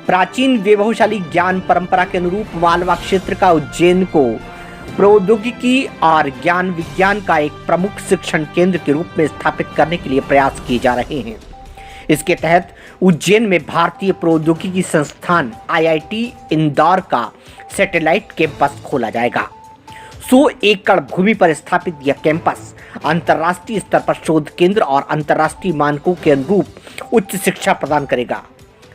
प्राचीन वैभवशाली ज्ञान परंपरा के अनुरूप मालवा क्षेत्र का उज्जैन को प्रौद्योगिकी और ज्ञान विज्ञान का एक प्रमुख शिक्षण केंद्र के रूप में स्थापित करने के लिए प्रयास किए जा रहे हैं। इसके तहत उज्जैन में भारतीय प्रौद्योगिकी संस्थान IIT इंदौर का सैटेलाइट कैंपस खोला जाएगा। 100 एकड़ भूमि पर स्थापित यह कैंपस अंतर्राष्ट्रीय स्तर पर शोध केंद्र और अंतर्राष्ट्रीय मानकों के अनुरूप उच्च शिक्षा प्रदान करेगा।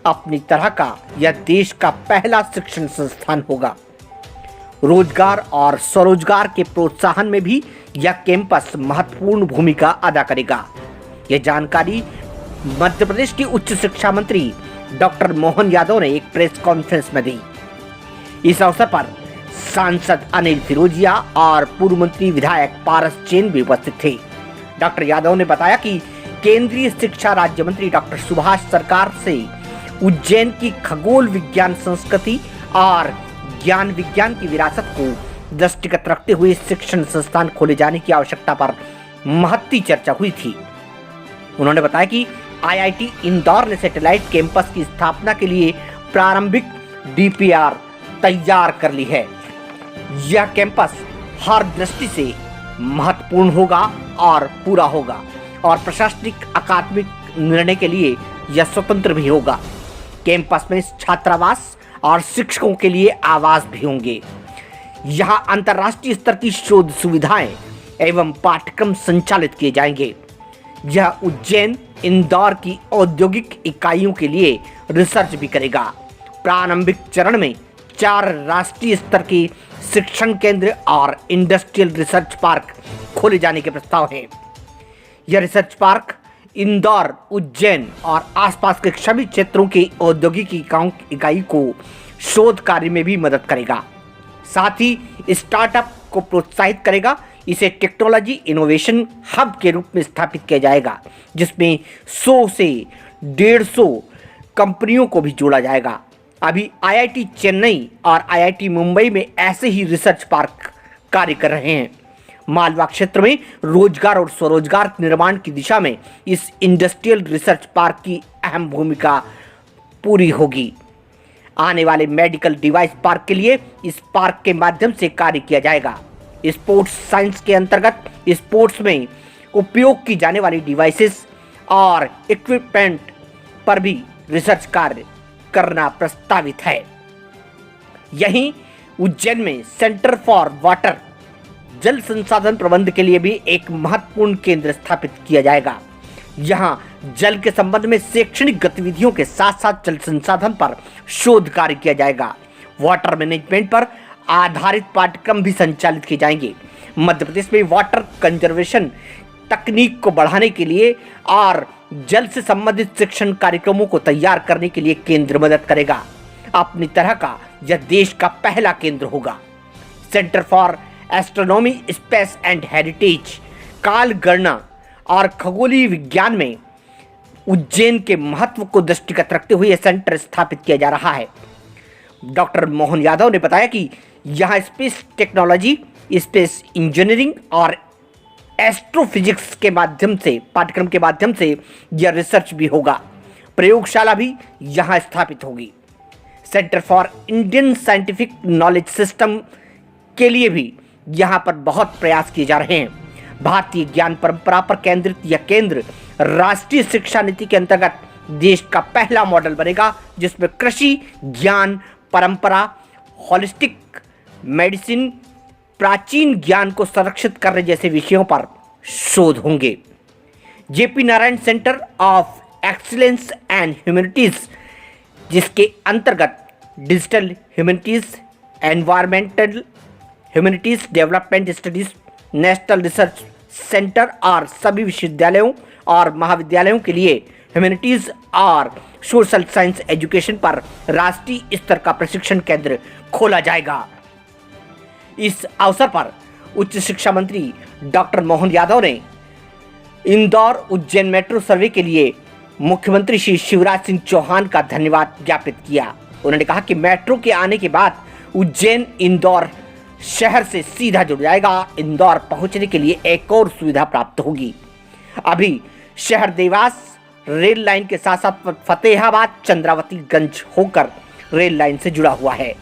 अपनी तरह का यह देश का पहला शिक्षण संस्थान होगा। रोजगार और स्वरोजगार के प्रोत्साहन में भी यह कैंपस महत्वपूर्ण भूमिका अदा करेगा। यह जानकारी मध्य प्रदेश के उच्च शिक्षा मंत्री डॉक्टर मोहन यादव ने एक प्रेस कॉन्फ्रेंस में दी। इस अवसर पर सांसद अनिल फिरोजिया और पूर्व मंत्री विधायक पारस जैन भी उपस्थित थे। डॉक्टर यादव ने बताया कि केंद्रीय शिक्षा राज्य मंत्री डॉक्टर सुभाष सरकार से उज्जैन की खगोल विज्ञान संस्कृति और ज्ञान विज्ञान की विरासत को दृष्टिगत रखते हुए शिक्षण संस्थान खोले जाने की आवश्यकता पर महत्वपूर्ण चर्चा हुई थी। उन्होंने बताया कि IIT इंदौर ने सैटेलाइट कैंपस की स्थापना के लिए प्रारंभिक DPR तैयार कर ली है। यह कैंपस हर दृष्टि से महत्वपूर्ण होगा और पूरा होगा और प्रशासनिक अकादमिक निर्णय के लिए यह स्वतंत्र भी होगा। कैंपस में छात्रावास और शिक्षकों के लिए आवास भी होंगे। यहाँ अंतर्राष्ट्रीय स्तर की शोध सुविधाएं एवं पाठ्यक्रम संचालित किए जाएंगे। यह उज्जैन इंदौर की औद्योगिक इकाइयों के लिए रिसर्च भी करेगा। प्रारंभिक चरण में 4 राष्ट्रीय स्तर के शिक्षण केंद्र और इंडस्ट्रियल रिसर्च पार्क खोले जाने के प्रस्ताव हैं। यह रिसर्च पार्क इंदौर, उज्जैन और आसपास के सभी क्षेत्रों की औद्योगिक इकाई को शोध कार्य में भी मदद करेगा। साथ ही स्टार्टअप को प्रोत्साहित करेगा। इसे टेक्नोलॉजी इनोवेशन हब के रूप में स्थापित किया जाएगा, जिसमें 100 से 150 कंपनियों को भी जोड़ा जाएगा। अभी IIT चेन्नई और IIT मुंबई में ऐसे ही रिसर्च पार्क कार्य कर रहे हैं। मालवा क्षेत्र में रोजगार और स्वरोजगार निर्माण की दिशा में इस इंडस्ट्रियल रिसर्च पार्क की अहम भूमिका पूरी होगी। आने वाले मेडिकल डिवाइस पार्क के लिए इस पार्क के माध्यम से कार्य किया जाएगा। स्पोर्ट्स साइंस के अंतर्गत स्पोर्ट्स में उपयोग की जाने वाली डिवाइसेस और इक्विपमेंट पर भी रिसर्च कार्य करना प्रस्तावित है। यहीं उज्जैन में सेंटर फॉर वाटर जल संसाधन प्रबंध के लिए भी एक महत्वपूर्ण केंद्र स्थापित किया जाएगा। यहां जल के संबंध में शैक्षणिक गतिविधियों के साथ साथ जल संसाधन पर शोध कार्य किया जाएगा। वाटर मैनेजमेंट पर आधारित पाठ्यक्रम भी संचालित किए जाएंगे। मध्य प्रदेश में वाटर कंजर्वेशन तकनीक को बढ़ाने के लिए और जल से संबंधित शिक्षण कार्यक्रमों को तैयार करने के लिए केंद्र मदद करेगा। अपनी तरह का यह देश का पहला केंद्र होगा। Centre for astronomy, space and heritage, काल गणना और खगोलीय विज्ञान में उज्जैन के महत्व को दृष्टिगत रखते हुए यह सेंटर स्थापित किया जा रहा है। डॉक्टर मोहन यादव ने बताया कि यहाँ स्पेस टेक्नोलॉजी, स्पेस इंजीनियरिंग और एस्ट्रोफिजिक्स के माध्यम से पाठ्यक्रम के माध्यम से यह रिसर्च भी होगा। प्रयोगशाला भी यहाँ स्थापित होगी। Centre for Indian scientific knowledge system के लिए भी यहाँ पर बहुत प्रयास किए जा रहे हैं। भारतीय ज्ञान परंपरा पर केंद्रित यह केंद्र राष्ट्रीय शिक्षा नीति के अंतर्गत देश का पहला मॉडल बनेगा, जिसमें कृषि, ज्ञान परंपरा, होलिस्टिक मेडिसिन, प्राचीन ज्ञान को संरक्षित करने जैसे विषयों पर शोध होंगे। JP Narayan centre of excellence and humanities, जिसके अंतर्गत digital humanities, environmental humanities, development studies, national research centre और सभी विश्वविद्यालयों और महाविद्यालयों के लिए ह्यूमैनिटीज और सोशल साइंस एजुकेशन पर राष्ट्रीय स्तर का प्रशिक्षण केंद्र खोला जाएगा। इस अवसर पर उच्च शिक्षा मंत्री डॉक्टर मोहन यादव ने इंदौर उज्जैन मेट्रो सर्वे के लिए मुख्यमंत्री श्री शिवराज सिंह चौहान का धन्यवाद ज्ञापित किया। उन्होंने कहा कि मेट्रो के आने के बाद उज्जैन इंदौर शहर से सीधा जुड़ जाएगा। इंदौर पहुंचने के लिए एक और सुविधा प्राप्त होगी। अभी शहर देवास रेल लाइन के साथ साथ फतेहाबाद चंद्रावतीगंज होकर रेल लाइन से जुड़ा हुआ है।